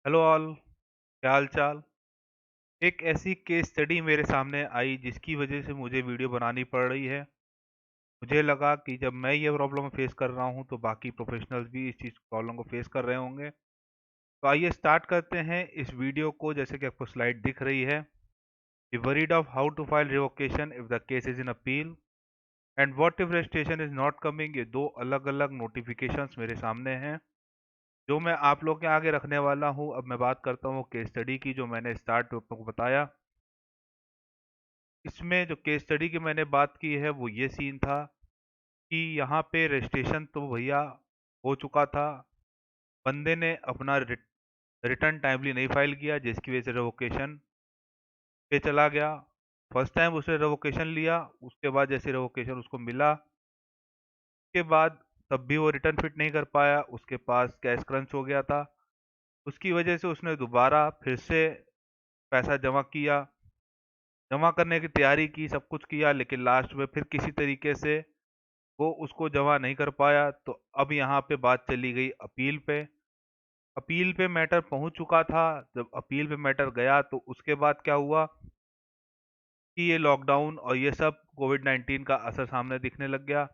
Hello all, क्या हाल चाल। एक ऐसी केस स्टडी मेरे सामने आई जिसकी वजह से मुझे वीडियो बनानी पड़ रही है। मुझे लगा कि जब मैं ये प्रॉब्लम फेस कर रहा हूँ तो बाकी प्रोफेशनल्स भी इस चीज़ प्रॉब्लम को फेस कर रहे होंगे। तो आइए स्टार्ट करते हैं इस वीडियो को। जैसे कि आपको स्लाइड दिख रही है, we worried of how to file revocation if the case is in appeal and what if registration is not coming. ये दो अलग अलग नोटिफिकेशंस मेरे सामने हैं जो मैं आप लोग के आगे रखने वाला हूँ। अब मैं बात करता हूँ केस स्टडी की, जो मैंने स्टार्ट में आपको बताया। इसमें जो केस स्टडी की मैंने बात की है वो ये सीन था कि यहाँ पे रजिस्ट्रेशन तो भैया हो चुका था। बंदे ने अपना रिटर्न टाइमली नहीं फाइल किया जिसकी वजह से रिवोकेशन पे चला गया। फर्स्ट टाइम उसने रिवोकेशन लिया, उसके बाद जैसे रिवोकेशन उसको मिला, उसके बाद तब भी वो रिटर्न फिट नहीं कर पाया। उसके पास कैश क्रंच हो गया था। उसकी वजह से उसने दोबारा फिर से पैसा जमा किया, जमा करने की तैयारी की, सब कुछ किया, लेकिन लास्ट में फिर किसी तरीके से वो उसको जमा नहीं कर पाया। तो अब यहाँ पे बात चली गई अपील पे। अपील पे मैटर पहुंच चुका था। जब अपील पे मैटर गया तो उसके बाद क्या हुआ कि ये लॉकडाउन और ये सब कोविड-19 का असर सामने दिखने लग गया।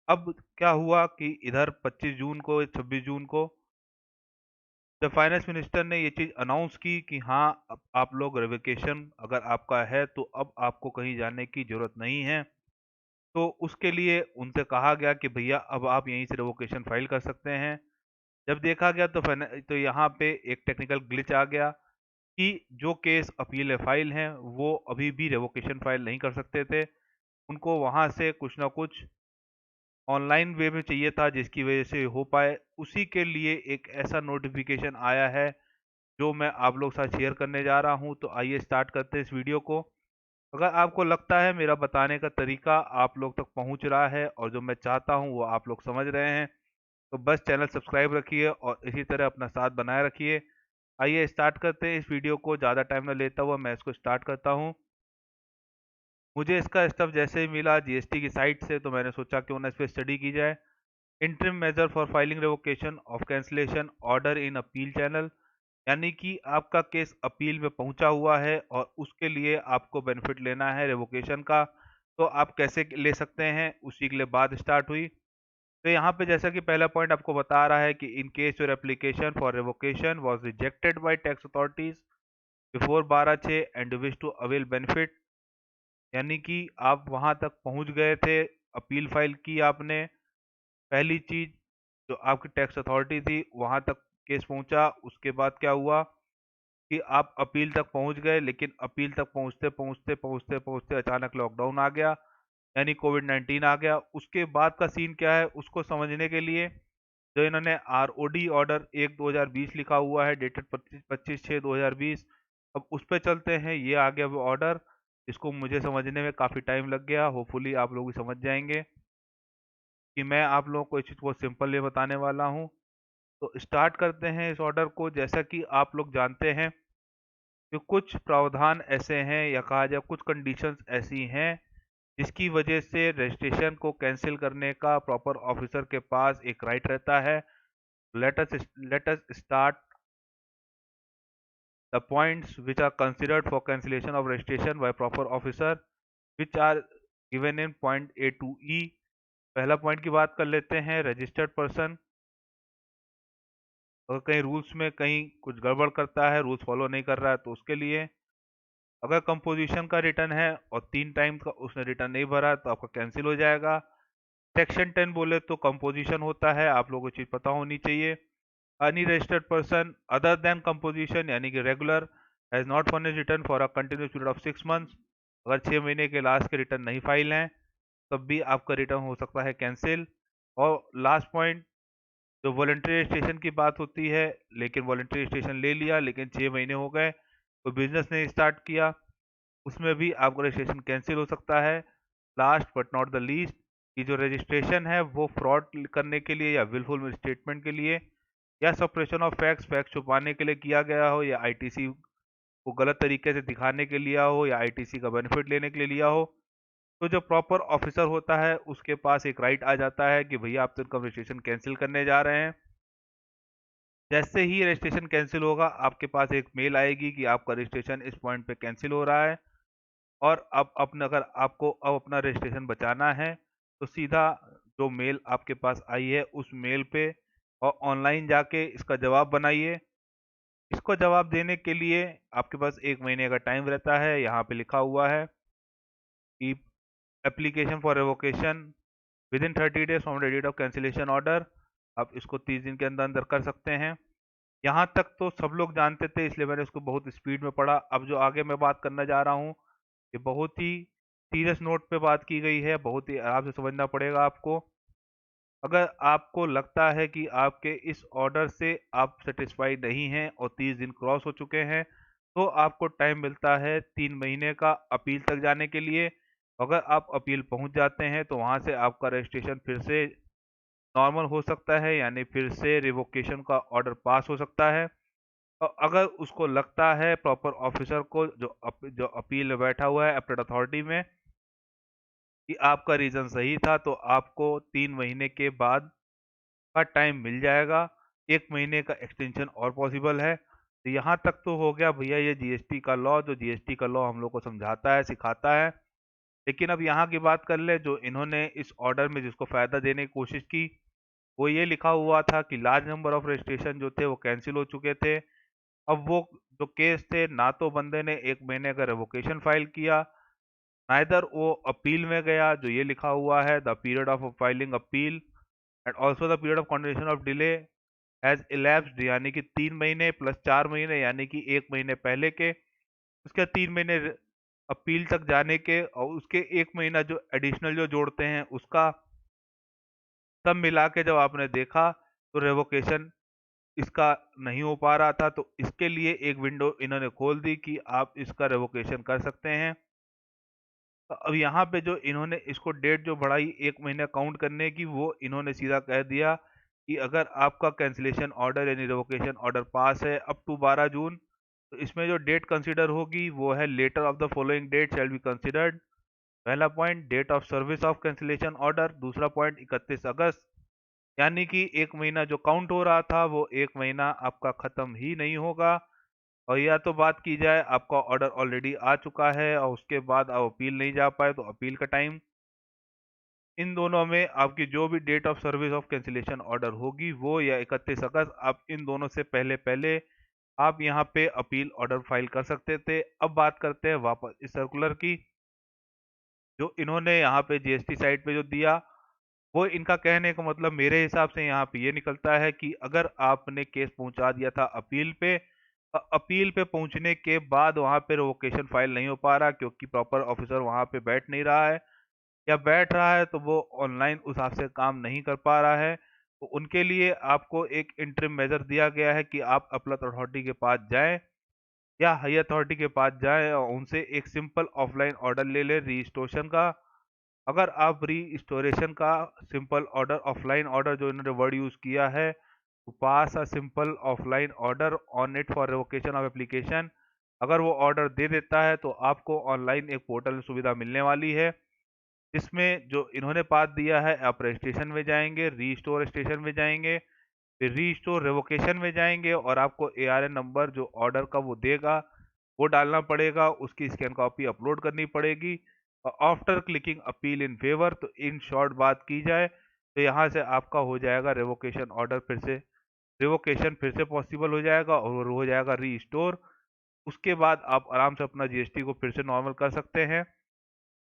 अब क्या हुआ कि इधर 25 जून को, 26 जून को जब फाइनेंस मिनिस्टर ने ये चीज़ अनाउंस की कि हाँ, अब आप लोग रिवोकेशन अगर आपका है तो अब आपको कहीं जाने की ज़रूरत नहीं है। तो उसके लिए उनसे कहा गया कि भैया अब आप यहीं से रिवोकेशन फाइल कर सकते हैं। जब देखा गया तो तो यहाँ पे एक टेक्निकल ग्लिच आ गया कि जो केस अपील फाइल हैं वो अभी भी रेवोकेशन फाइल नहीं कर सकते थे। उनको वहाँ से कुछ ना कुछ ऑनलाइन वे में चाहिए था जिसकी वजह से हो पाए। उसी के लिए एक ऐसा नोटिफिकेशन आया है जो मैं आप लोग के साथ शेयर करने जा रहा हूँ। तो आइए स्टार्ट करते हैं इस वीडियो को। अगर आपको लगता है मेरा बताने का तरीका आप लोग तक पहुँच रहा है और जो मैं चाहता हूँ वो आप लोग समझ रहे हैं, तो बस चैनल सब्सक्राइब रखिए और इसी तरह अपना साथ बनाए रखिए। आइए स्टार्ट करते हैं इस वीडियो को। ज़्यादा टाइम न लेता हुआ मैं इसको स्टार्ट करता हूँ। मुझे इसका स्टफ जैसे ही मिला जीएसटी की साइट से, तो मैंने सोचा क्यों ना इस पे स्टडी की जाए। Interim measure for filing revocation of cancellation order in appeal channel, यानी कि आपका केस अपील में पहुंचा हुआ है और उसके लिए आपको बेनिफिट लेना है रिवोकेशन का। तो आप कैसे ले सकते हैं, उसी के लिए बात स्टार्ट हुई। तो यहाँ पे जैसा कि पहला पॉइंट आपको बता रहा है कि in case your application for revocation was rejected by tax authorities before 12/6 and wish to avail benefit, यानी कि आप वहां तक पहुंच गए थे, अपील फाइल की आपने। पहली चीज, जो आपकी टैक्स अथॉरिटी थी वहां तक केस पहुंचा। उसके बाद क्या हुआ कि आप अपील तक पहुंच गए, लेकिन अपील तक पहुंचते पहुंचते पहुंचते पहुंचते अचानक लॉकडाउन आ गया, यानी कोविड-19 आ गया। उसके बाद का सीन क्या है उसको समझने के लिए जो इन्होंने आरओडी ऑर्डर 1/2020 लिखा हुआ है, डेटेड 25/6/2020, अब उस पे चलते हैं। ये आ गया वो ऑर्डर, इसको मुझे समझने में काफ़ी टाइम लग गया। होपफुली आप लोग भी समझ जाएंगे कि मैं आप लोगों को इस चीज़ को सिंपल वे बताने वाला हूँ। तो स्टार्ट करते हैं इस ऑर्डर को। जैसा कि आप लोग जानते हैं कि कुछ प्रावधान ऐसे हैं, या कहा जाए कुछ कंडीशंस ऐसी हैं जिसकी वजह से रजिस्ट्रेशन को कैंसिल करने का प्रॉपर ऑफिसर के पास एक राइट रहता है। let us start the points which are considered for cancellation of registration by proper officer, which are given in point A to E। पहला पॉइंट की बात कर लेते हैं। रजिस्टर्ड पर्सन अगर कहीं रूल्स में कहीं कुछ गड़बड़ करता है, रूल्स फॉलो नहीं कर रहा है, तो उसके लिए अगर कंपोजिशन का रिटर्न है और 3 टाइम का उसने रिटर्न नहीं भरा तो आपका कैंसिल हो जाएगा। सेक्शन 10 बोले तो कंपोजिशन होता है, आप लोगों को चीज पता होनी चाहिए। any registered person other than composition यानी कि regular has not furnished return for a continuous period of 6 months, अगर 6 महीने के लास्ट के रिटर्न नहीं फाइल हैं तब भी आपका रिटर्न हो सकता है कैंसिल। और लास्ट पॉइंट, जो वॉलंटरी रजिस्ट्रेशन की बात होती है, लेकिन वॉलंटरी रजिस्ट्रेशन ले लिया लेकिन 6 महीने हो गए तो बिजनेस ने स्टार्ट किया, उसमें भी आपका रजिस्ट्रेशन कैंसिल हो सकता है। Last but not the least, कि जो रजिस्ट्रेशन है वो फ्रॉड करने के लिए या विलफुल स्टेटमेंट के लिए या सप्रेशन ऑफ फैक्ट्स, फैक्ट छुपाने के लिए किया गया हो, या आईटीसी को गलत तरीके से दिखाने के लिया हो, या आईटीसी का बेनिफिट लेने के लिए लिया हो, तो जो प्रॉपर ऑफिसर होता है उसके पास एक राइट आ जाता है कि भैया आप तो इनकम रजिस्ट्रेशन कैंसिल करने जा रहे हैं। जैसे ही रजिस्ट्रेशन कैंसिल होगा, आपके पास एक मेल आएगी कि आपका रजिस्ट्रेशन इस पॉइंट पे कैंसिल हो रहा है। और अब अपना अगर आपको अब अपना रजिस्ट्रेशन बचाना है, तो सीधा जो मेल आपके पास आई है उस मेल पे और ऑनलाइन जाके इसका जवाब बनाइए। इसको जवाब देने के लिए आपके पास 1 महीने का टाइम रहता है। यहाँ पे लिखा हुआ है कि application for revocation within 30 days from the date of cancellation order. आप इसको 30 दिन के अंदर अंदर कर सकते हैं। यहाँ तक तो सब लोग जानते थे, इसलिए मैंने इसको बहुत स्पीड में पढ़ा। अब जो आगे मैं बात करने जा रहा हूँ, ये बहुत ही सीरियस नोट पे बात की गई है, बहुत ही आराम से समझना पड़ेगा आपको। अगर आपको लगता है कि आपके इस ऑर्डर से आप सेटिस्फाइड नहीं हैं और 30 दिन क्रॉस हो चुके हैं, तो आपको टाइम मिलता है 3 महीने का अपील तक जाने के लिए। अगर आप अपील पहुंच जाते हैं तो वहां से आपका रजिस्ट्रेशन फिर से नॉर्मल हो सकता है, यानी फिर से रिवोकेशन का ऑर्डर पास हो सकता है। और अगर उसको लगता है प्रॉपर ऑफिसर को जो अपील में बैठा हुआ है अपील अथॉरिटी में कि आपका रीज़न सही था, तो आपको 3 महीने के बाद का टाइम मिल जाएगा। 1 महीने का एक्सटेंशन और पॉसिबल है। तो यहाँ तक तो हो गया भैया ये जीएसटी का लॉ, जो जीएसटी का लॉ हम लोग को समझाता है, सिखाता है। लेकिन अब यहाँ की बात कर ले, जो इन्होंने इस ऑर्डर में जिसको फ़ायदा देने की कोशिश की, वो ये लिखा हुआ था कि लार्ज नंबर ऑफ रजिस्ट्रेशन जो थे वो कैंसिल हो चुके थे। अब वो जो केस थे, ना तो बंदे ने 1 महीने का रिवोकेशन फाइल किया, नाइदर वो अपील में गया, जो ये लिखा हुआ है the period of filing appeal and also the period of continuation of delay has elapsed, यानी कि 3 महीने प्लस 4 महीने, यानी कि 1 महीने पहले के, उसके 3 महीने अपील तक जाने के और उसके 1 महीना जो एडिशनल जो जोड़ते हैं उसका, सब मिला के जब आपने देखा तो रेवोकेशन इसका नहीं हो पा रहा था, तो इसके लिए एक विंडो इन्होंने खोल दी कि आप इसका रेवोकेशन कर सकते हैं। तो अब यहाँ पे जो इन्होंने इसको डेट जो बढ़ाई 1 महीना काउंट करने की, वो इन्होंने सीधा कह दिया कि अगर आपका कैंसिलेशन ऑर्डर यानी रिवोकेशन ऑर्डर पास है अप टू 12 जून, तो इसमें जो डेट कंसीडर होगी वो है letter of the following date shall be considered. पहला point date of service of cancellation order, दूसरा पॉइंट 31 अगस्त, यानी कि 1 महीना जो काउंट हो रहा था वो 1 महीना आपका खत्म ही नहीं होगा। और या तो बात की जाए आपका ऑर्डर ऑलरेडी आ चुका है और उसके बाद आप अपील नहीं जा पाए, तो अपील का टाइम, इन दोनों में आपकी जो भी date of service of cancellation order होगी वो या 31 अगस्त, आप इन दोनों से पहले पहले आप यहाँ पे अपील ऑर्डर फाइल कर सकते थे। अब बात करते हैं वापस इस सर्कुलर की, जो इन्होंने यहाँ पे जीएसटी साइट पे जो दिया, वो इनका कहने का मतलब मेरे हिसाब से यहाँ पे ये निकलता है कि अगर आपने केस पहुंचा दिया था अपील पे, अपील पे पहुंचने के बाद वहां पे रिवोकेशन फाइल नहीं हो पा रहा क्योंकि प्रॉपर ऑफिसर वहां पे बैठ नहीं रहा है, या बैठ रहा है तो वो ऑनलाइन उस हिसाब से काम नहीं कर पा रहा है, तो उनके लिए आपको एक इंटरिम मेजर दिया गया है कि आप अपील अथॉरिटी के पास जाएं या हाई अथॉरिटी के पास जाएं और उनसे एक सिंपल ऑफलाइन ऑर्डर ले लें रजिस्ट्रेशन का। अगर आप रीस्टोरेशन का सिंपल ऑर्डर, ऑफलाइन ऑर्डर जो इन्होंने वर्ड यूज किया है, to pass a simple offline order on it for revocation of application, अगर वो ऑर्डर दे देता है तो आपको ऑनलाइन एक पोर्टल सुविधा मिलने वाली है, जिसमें जो इन्होंने पाथ दिया है, आप रजिस्ट्रेशन में जाएंगे, रीस्टोर स्टेशन में जाएंगे, फिर रीस्टोर रेवोकेशन में जाएंगे और आपको एआरएन नंबर जो ऑर्डर का वो देगा वो डालना पड़ेगा, उसकी स्कैन कॉपी अपलोड करनी पड़ेगी और after clicking appeal in favour, तो इन शॉर्ट बात की जाए तो यहाँ से आपका हो जाएगा रेवोकेशन ऑर्डर, फिर से रिवोकेशन फिर से पॉसिबल हो जाएगा और हो जाएगा रीस्टोर। उसके बाद आप आराम से अपना जीएसटी को फिर से नॉर्मल कर सकते हैं।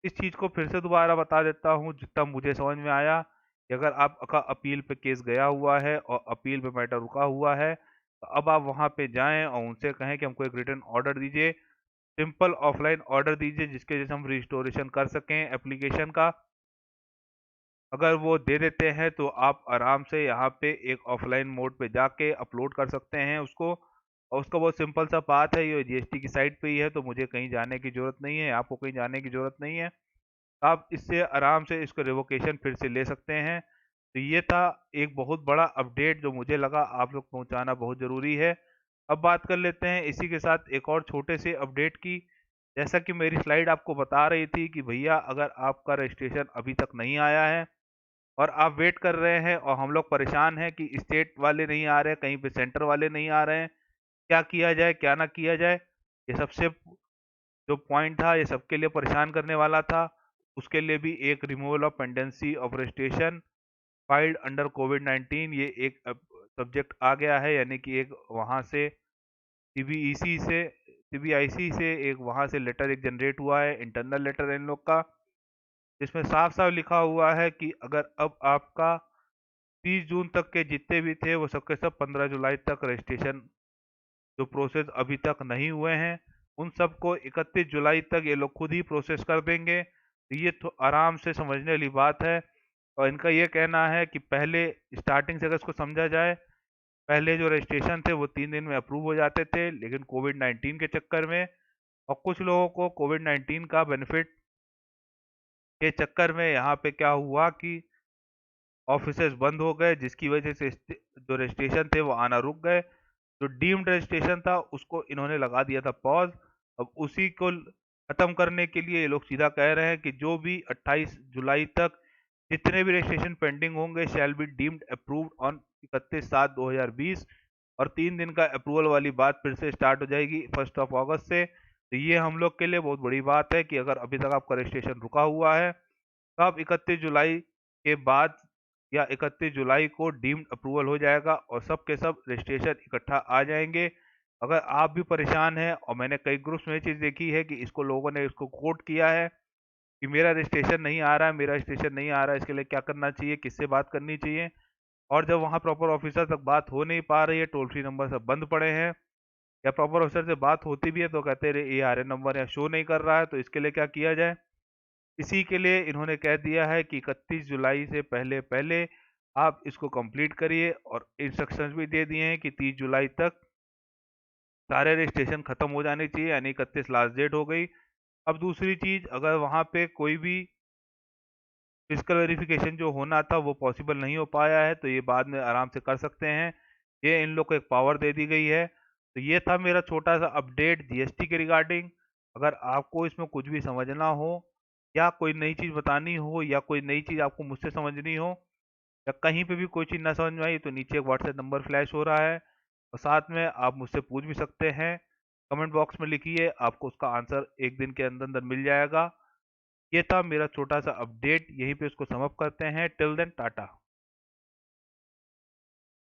इस चीज़ को फिर से दोबारा बता देता हूँ जितना मुझे समझ में आया, कि अगर आपका अपील पे केस गया हुआ है और अपील पे मैटर रुका हुआ है, तो अब आप वहाँ पे जाएं और उनसे कहें कि हमको एक रिटर्न ऑर्डर दीजिए, सिंपल ऑफलाइन ऑर्डर दीजिए जिसके जैसे हम रिस्टोरेशन कर सकें एप्लीकेशन का। अगर वो दे देते हैं तो आप आराम से यहाँ पे एक ऑफलाइन मोड पे जाके अपलोड कर सकते हैं उसको, और उसका बहुत सिंपल सा पाथ है, ये जीएसटी की साइट पे ही है, तो मुझे कहीं जाने की ज़रूरत नहीं है, आपको कहीं जाने की ज़रूरत नहीं है। आप इससे आराम से इसको रिवोकेशन फिर से ले सकते हैं। तो ये था एक बहुत बड़ा अपडेट जो मुझे लगा आप लोग पहुँचाना बहुत ज़रूरी है। अब बात कर लेते हैं इसी के साथ एक और छोटे से अपडेट की। जैसा कि मेरी स्लाइड आपको बता रही थी कि भैया अगर आपका रजिस्ट्रेशन अभी तक नहीं आया है, और आप वेट कर रहे हैं और हम लोग परेशान हैं कि स्टेट वाले नहीं आ रहे, कहीं पे सेंटर वाले नहीं आ रहे हैं, क्या किया जाए, क्या ना किया जाए? ये सबसे जो पॉइंट था, ये सबके लिए परेशान करने वाला था। उसके लिए भी एक removal of pendency of registration filed under कोविड-19 ये एक सब्जेक्ट आ गया है, यानी कि एक वहाँ से सीबीईसी से सीबीआईसी से एक वहाँ से लेटर एक जनरेट हुआ है, इंटरनल लेटर इन लोग का, जिसमें साफ-साफ लिखा हुआ है कि अगर अब आपका 30 जून तक के जितने भी थे, वो सब के सब 15 जुलाई तक रजिस्ट्रेशन जो प्रोसेस अभी तक नहीं हुए हैं, उन सबको 31 जुलाई तक ये लोग खुद ही प्रोसेस कर देंगे। तो ये तो आराम से समझने वाली बात है और इनका ये कहना है कि पहले स्टार्टिंग से अगर इसको समझा जाए, पहले जो रजिस्ट्रेशन थे वो 3 दिन में अप्रूव हो जाते थे, लेकिन कोविड-19 के चक्कर में और कुछ लोगों को कोविड-19 का बेनिफिट के चक्कर में यहाँ पे क्या हुआ कि ऑफिसेज़ बंद हो गए, जिसकी वजह से जो रजिस्ट्रेशन थे वो आना रुक गए। जो डीम्ड रजिस्ट्रेशन था उसको इन्होंने लगा दिया था पॉज़। अब उसी को खत्म करने के लिए ये लोग सीधा कह रहे हैं कि जो भी 28 जुलाई तक जितने भी रजिस्ट्रेशन पेंडिंग होंगे shall be deemed approved on 31/7/2020 और 3 दिन का अप्रूवल वाली बात फिर से स्टार्ट हो जाएगी 1 अगस्त से। तो ये हम लोग के लिए बहुत बड़ी बात है कि अगर अभी तक आपका रजिस्ट्रेशन रुका हुआ है, तो अब 31 जुलाई के बाद या 31 जुलाई को डीम्ड अप्रूवल हो जाएगा और सब के सब रजिस्ट्रेशन इकट्ठा आ जाएंगे। अगर आप भी परेशान हैं और मैंने कई ग्रुप्स में ये चीज़ देखी है कि इसको लोगों ने इसको कोट किया है कि मेरा रजिस्ट्रेशन नहीं आ रहा है, मेरा रजिस्ट्रेशन नहीं आ रहा है, इसके लिए क्या करना चाहिए, किससे बात करनी चाहिए? और जब वहाँ प्रॉपर ऑफिसर तक बात हो नहीं पा रही है, टोल फ्री नंबर सब बंद पड़े हैं या प्रॉपर ऑफिसर से बात होती भी है तो कहते हैं ये आरएन नंबर यहाँ शो नहीं कर रहा है, तो इसके लिए क्या किया जाए? इसी के लिए इन्होंने कह दिया है कि 31 जुलाई से पहले-पहले आप इसको कंप्लीट करिए और इंस्ट्रक्शंस भी दे दिए हैं कि 30 जुलाई तक सारे रजिस्ट्रेशन खत्म हो जाने चाहिए, यानी 31 लास्ट डेट हो गई। अब दूसरी चीज़, अगर वहाँ पे कोई भी फिजिकल वेरिफिकेशन जो होना था वो पॉसिबल नहीं हो पाया है, तो ये बाद में आराम से कर सकते हैं। ये इन लोग को एक पावर दे दी गई है। तो ये था मेरा छोटा-सा अपडेट जीएसटी के रिगार्डिंग। अगर आपको इसमें कुछ भी समझना हो या कोई नई चीज़ बतानी हो या कोई नई चीज़ आपको मुझसे समझनी हो या कहीं पे भी कोई चीज़ ना समझ में आई, तो नीचे एक व्हाट्सएप नंबर फ्लैश हो रहा है और साथ में आप मुझसे पूछ भी सकते हैं। कमेंट बॉक्स में लिखिए, आपको उसका आंसर 1 दिन के अंदर-अंदर मिल जाएगा। ये था मेरा छोटा-सा अपडेट, यहीं पे इसको सम अप करते हैं। Till then Tata.